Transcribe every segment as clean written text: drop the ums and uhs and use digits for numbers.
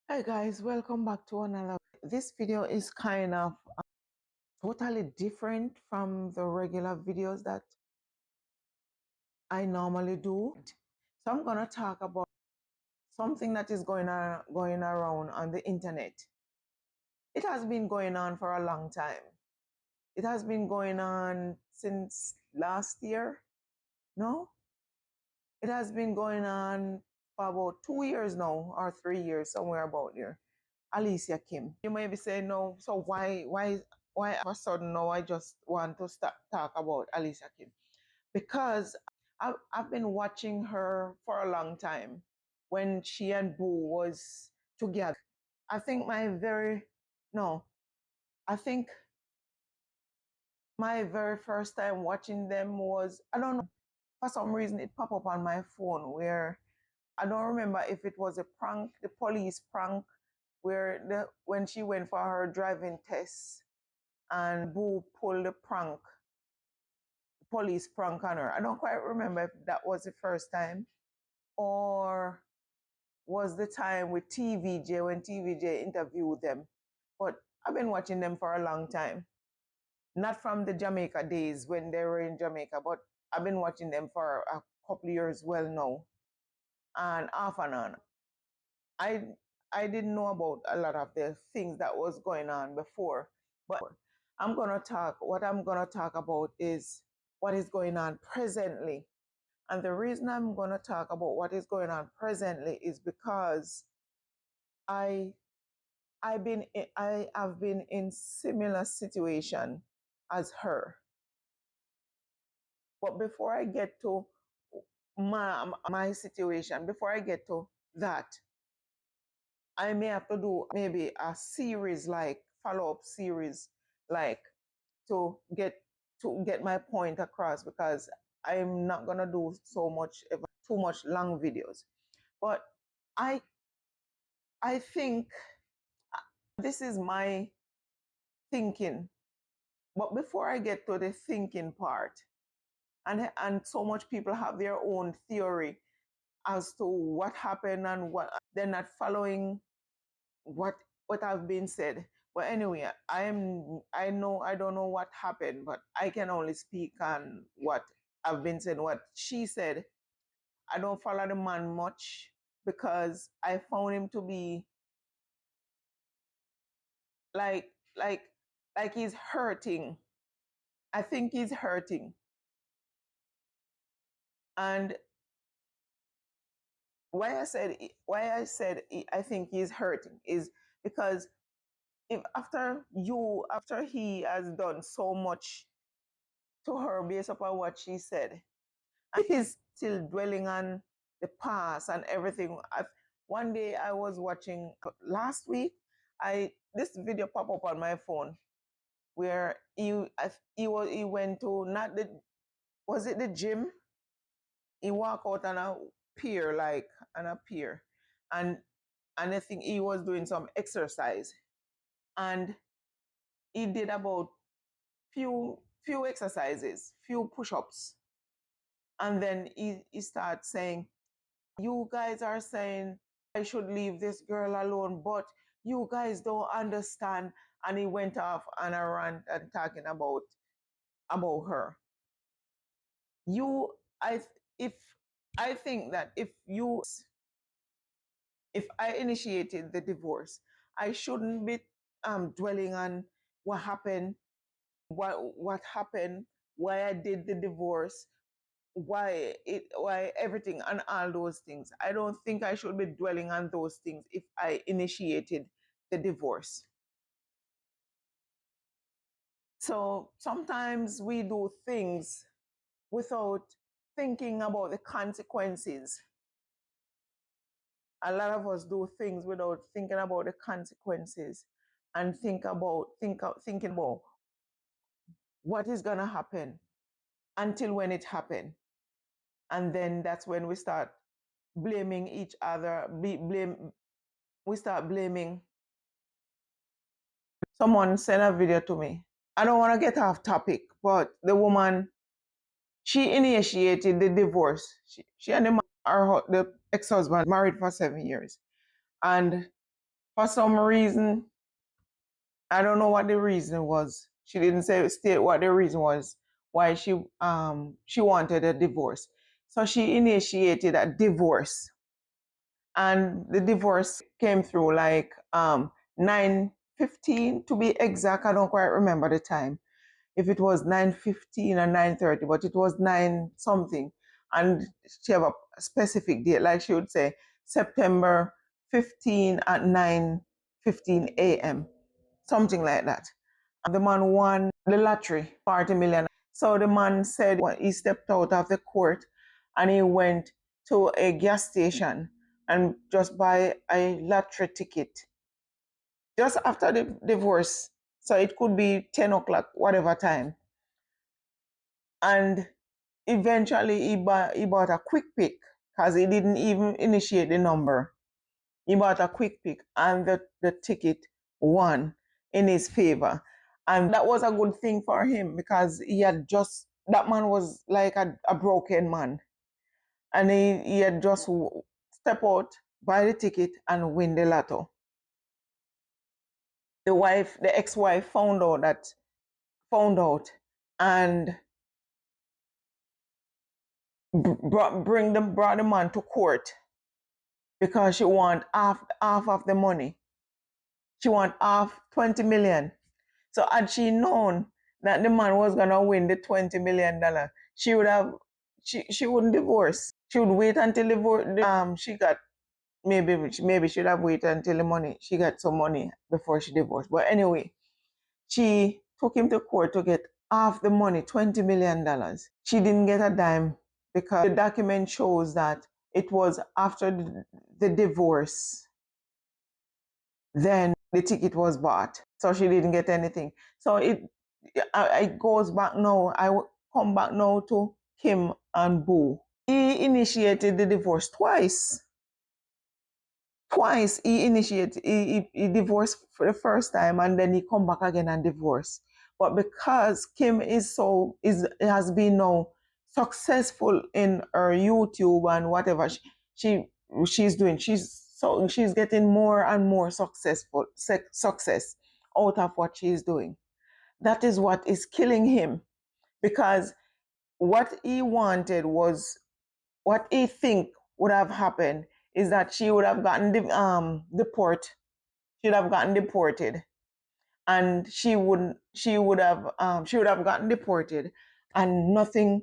Hi guys, welcome back to another. This video is kind of totally different from the regular videos that I normally do. So I'm gonna talk about something that is going around on the internet. It has been going on for a long time. It has been going on since last year. No, it has been going on for about 2 years now, or 3 years, somewhere about there. Alicia Kim. You may be saying, no, so why all of a sudden now I just want to start talk about Alicia Kim? Because I've been watching her for a long time when she and Boo was together. I think no, I think my very first time watching them was, I don't know, for some reason it popped up on my phone where I don't remember if it was a prank, the police prank, where when she went for her driving test and Boo pulled the police prank on her. I don't quite remember if that was the first time or was the time with TVJ when TVJ interviewed them. But I've been watching them for a long time. Not from the Jamaica days when they were in Jamaica, but I've been watching them for a couple of years well now and off and on. I I didn't know about a lot of the things that was going on before, but what I'm gonna talk about is what is going on presently. And the reason I'm gonna talk about what is going on presently is because I I have been in similar situation as her. But before I get to my situation, before I get to that, I may have to do maybe a series, like follow-up series, like to get my point across, because I'm not gonna do too much long videos. But I I think this is my thinking. But before I get to the thinking part, and so much people have their own theory as to what happened and what they're not following what I've been said. But anyway, I don't know what happened, but I can only speak on what I've been said, what she said. I don't follow the man much because I found him to be like like he's hurting. I think he's hurting. And why I said I think he's hurting is because if after he has done so much to her based upon what she said, and he's still dwelling on the past and everything. One day I was watching last week. I This video pop up on my phone where he went to, not the, was it the gym? He walked out on a pier, like on a pier, and I think he was doing some exercise, and he did about few exercises, few push-ups, and then he starts saying, you guys are saying I should leave this girl alone, but you guys don't understand. And he went off on a rant and talking about her. You I if I think that if I initiated the divorce, I shouldn't be dwelling on what happened, what happened, why I did the divorce, why everything and all those things. I don't think I should be dwelling on those things if I initiated the divorce. So sometimes we do things without thinking about the consequences. A lot of us do things without thinking about the consequences and thinking about what is going to happen until when it happened. And then that's when we start blaming each other, we start blaming. Someone sent a video to me. I don't want to get off topic, but the woman, she initiated the divorce. She and the ex-husband married for 7 years. And For some reason, I don't know what the reason was. She didn't state what the reason was why she wanted a divorce. So she initiated a divorce, and the divorce came through like 9:15 to be exact. I don't quite remember the time, if it was 9:15 or 9:30, but it was 9 something. And she have a specific date, like she would say September 15 at 9:15 a.m., something like that. The man won the lottery, 40 million. So the man said he stepped out of the court and he went to a gas station and just buy a lottery ticket just after the divorce. So it could be 10 o'clock, whatever time. And eventually he bought a quick pick because he didn't even initiate the number. He bought a quick pick and the ticket won in his favor. And that was a good thing for him because that man was like a broken man. And he had just step out, buy the ticket and win the lotto. The ex-wife found out and brought the man to court because she want half of the money. She want half 20 million. So had she known that the man was gonna win the $20 million, she wouldn't divorce. She would wait until she got maybe she'd have waited until she got some money before she divorced. But anyway, she took him to court to get half the money, $20 million. She didn't get a dime because the document shows that it was after the divorce, then the ticket was bought. So she didn't get anything. So it goes back now. Come back now to Kim and Boo. He initiated the divorce twice. Twice he divorced for the first time and then he come back again and divorce. But because Kim has been now successful in her YouTube and whatever she's doing, she's getting more and more success out of what she's doing. That is what is killing him, because what he wanted was, what he think would have happened is that she would have gotten she would have gotten deported, and she would have gotten deported, and nothing,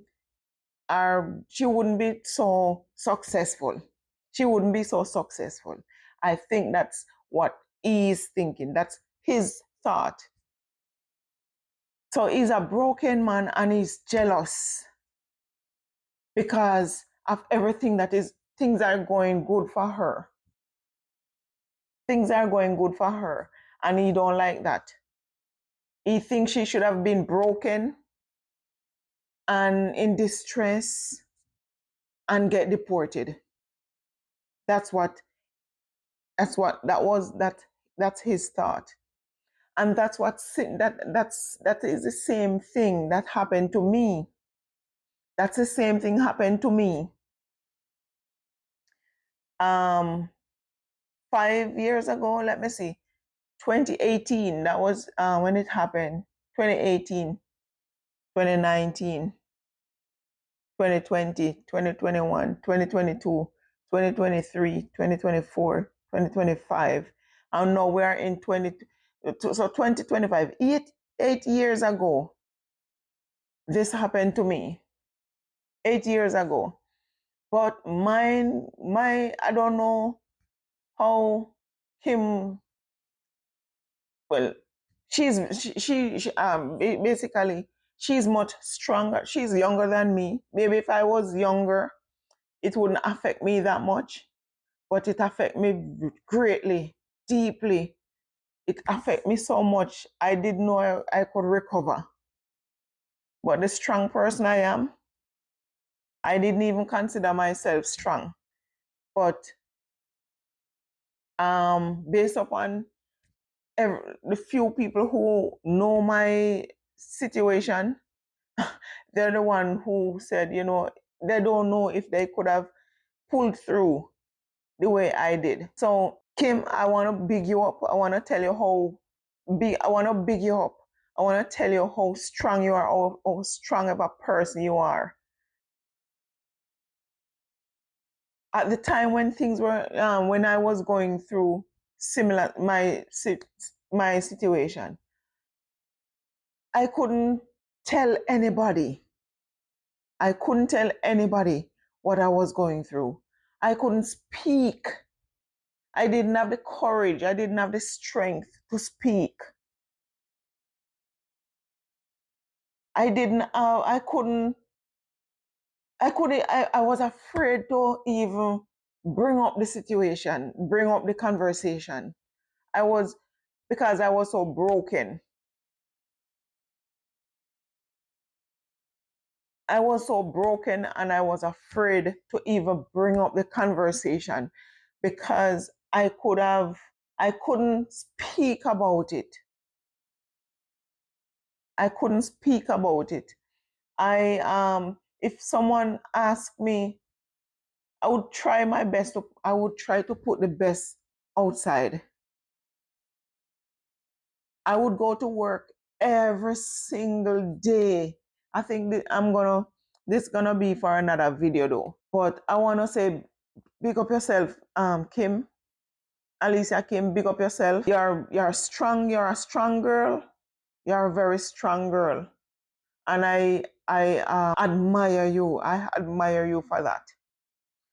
or she wouldn't be so successful. She wouldn't be so successful. I think that's what he's thinking. That's his thought. So he's a broken man and he's jealous because of everything things are going good for her. Things are going good for her, and he don't like that. He thinks she should have been broken and in distress and get deported. That's his thought. And that is the same thing that happened to me. That's the same thing happened to me. 5 years ago, let me see, 2018, that was when it happened. 2018, 2019, 2020, 2021, 2022, 2023, 2024, 2025. And now we are in 2025. 8 years ago, this happened to me. 8 years ago. But I don't know how Kim, well, basically, she's much stronger. She's younger than me. Maybe if I was younger, it wouldn't affect me that much, but it affect me greatly, deeply. It affect me so much. I didn't know I could recover. But the strong person I am, I didn't even consider myself strong. But based upon the few people who know my situation, they're the one who said, they don't know if they could have pulled through the way I did. So Kim, I want to big you up. I want to tell you how big, I want to big you up. I want to tell you how strong you are, how strong of a person you are. At the time when things were, when I was going through similar, my situation, I couldn't tell anybody. I couldn't tell anybody what I was going through. I couldn't speak. I didn't have the courage. I didn't have the strength to speak. I didn't, I was afraid to even bring up the situation, bring up the conversation. I was, because I was so broken. I was so broken and I was afraid to even bring up the conversation because I couldn't speak about it. I couldn't speak about it. If someone asked me, I would try to put the best outside. I would go to work every single day. I think this gonna be for another video though. But I wanna say, big up yourself, Kim, Alicia, Kim, big up yourself. You're strong. You're a strong girl. You're a very strong girl, and I admire you. I admire you for that.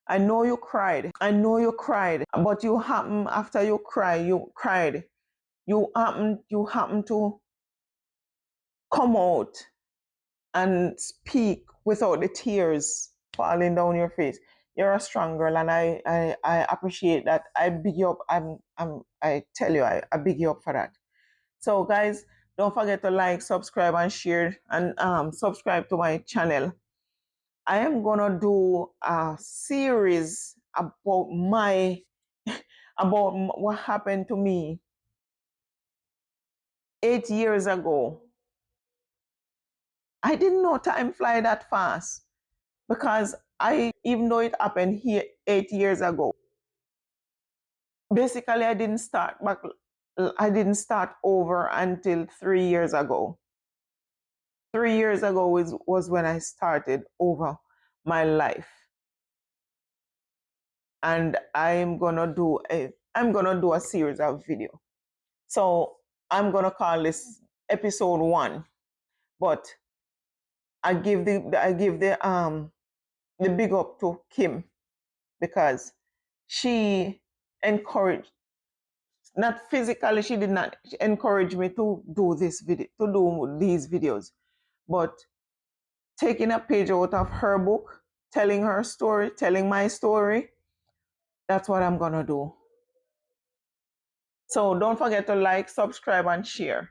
I know you cried. I know you cried, but you happen after you cried. You happen to come out and speak without the tears falling down your face. You're a strong girl, and I appreciate that. I big you up. I tell you, I big you up for that. So, guys, don't forget to like, subscribe, and share, and subscribe to my channel. I am gonna do a series about what happened to me 8 years ago. I didn't know time fly that fast because even though it happened here 8 years ago, basically I didn't start over until 3 years ago. 3 years ago was when I started over my life. And I'm gonna do a series of video. So I'm gonna call this episode 1. But I give the big up to Kim because she encouraged, not physically, she did not encourage me to do these videos, but taking a page out of her book, telling her story, telling my story, that's what I'm gonna do. So don't forget to like, subscribe, and share.